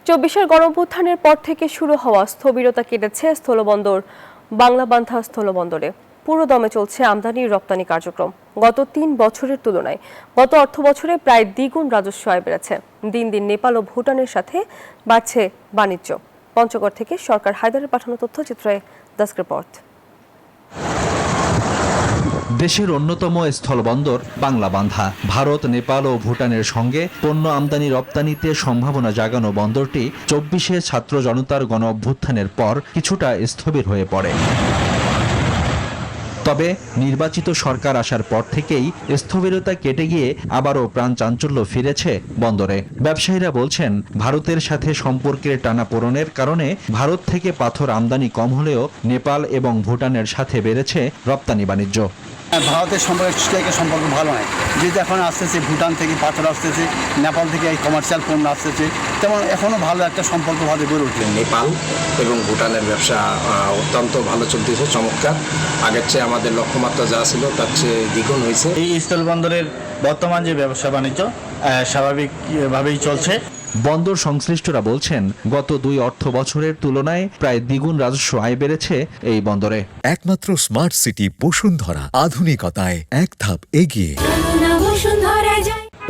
২৪-এর গণঅভ্যুত্থানের পর থেকে শুরু হওয়া স্থবিরতা কেটেছে স্থলবন্দর বাংলাবান্ধা স্থলবন্দরে। পুরো দমে চলছে আমদানি রপ্তানি কার্যক্রম। গত ৩ বছরের তুলনায় গত অর্থবছরে প্রায় দ্বিগুণ রাজস্ব আয় বেড়েছে। দিন দিন নেপাল ও ভুটানের সাথে বাড়ছে বাণিজ্য। পঞ্চগড় থেকে সরকার হায়দারের পাঠানো তথ্যচিত্রে ডেস্ক রিপোর্ট। দেশের অন্যতম স্থলবন্দর বাংলাবান্ধা ভারত, নেপাল ও ভুটানের সঙ্গে পণ্য আমদানি রপ্তানিতে সম্ভাবনা জাগানো বন্দরটি ২৪-এ ছাত্র জনতার গণ অভ্যুত্থানের পর কিছুটা স্থবির হয়ে পড়ে। তবে নির্বাচিত সরকার আসার পর থেকেই স্থবিরতা কেটে গিয়ে আবারও প্রাণ চাঞ্চল্য ফিরেছে বন্দরে। ব্যবসায়ীরা বলছেন, ভারতের সাথে সম্পর্কের টানাপোড়েনের কারণে ভারত থেকে পাথর আমদানি কম হলেও নেপাল এবং ভুটানের সাথে বেড়েছে রপ্তানি বাণিজ্য। ভারতের সম্পর্ক ভালো নয়, যেহেতু এখন আসতেছে ভুটান থেকে পাথর আসতেছে, নেপাল থেকে এই কমার্শিয়াল পণ্য আসতেছে, তেমন এখনও ভালো একটা সম্পর্ক ভালো গড়ে উঠছে। নেপাল এবং ভুটানের ব্যবসা অত্যন্ত ভালো চলতেছে, চমৎকার। আগের চেয়ে আমাদের লক্ষ্যমাত্রা যা ছিল তার চেয়ে দ্বিগুণ হয়েছে। এই স্থলবন্দরের বর্তমান যে ব্যবসা বাণিজ্য স্বাভাবিকভাবেই চলছে। বন্দর সংশ্লিষ্টরা বলছেন, গত ২ অর্থ বছরের তুলনায় প্রায় দ্বিগুণ রাজস্ব আয় বেড়েছে এই বন্দরে। একমাত্র স্মার্ট সিটি বসুন্ধরা, আধুনিকতায় এক ধাপ এগিয়ে।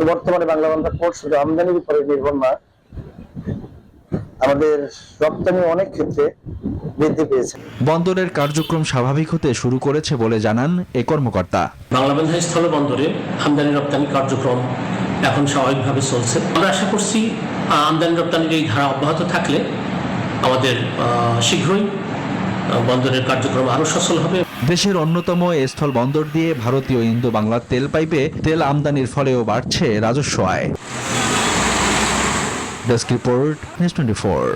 বর্তমানে বাংলাবান্ধা পোর্ট শুধু আমদানির উপরে নির্ভর না, আমাদের রপ্তানি অনেক ক্ষেত্রে বৃদ্ধি পেয়েছে। বন্দরের কার্যক্রম স্বাভাবিক হতে শুরু করেছে বলে জানান এ কর্মকর্তা। বাংলাবান্ধা স্থলবন্দরে আমদানি রপ্তানি কার্যক্রম এখন স্বাভাবিকভাবে চলছে। আমরা আশা করছি আমদানি রপ্তানির এই ধারা অব্যাহত থাকলে আমাদের শীঘ্রই বন্দরের কার্যক্রম আরো সচল হবে। দেশের অন্যতম স্থল বন্দর দিয়ে ভারতীয় ইন্দো বাংলার তেল পাইপে তেল আমদানির ফলেও বাড়ছে রাজস্ব আয়। Desk report, news 24।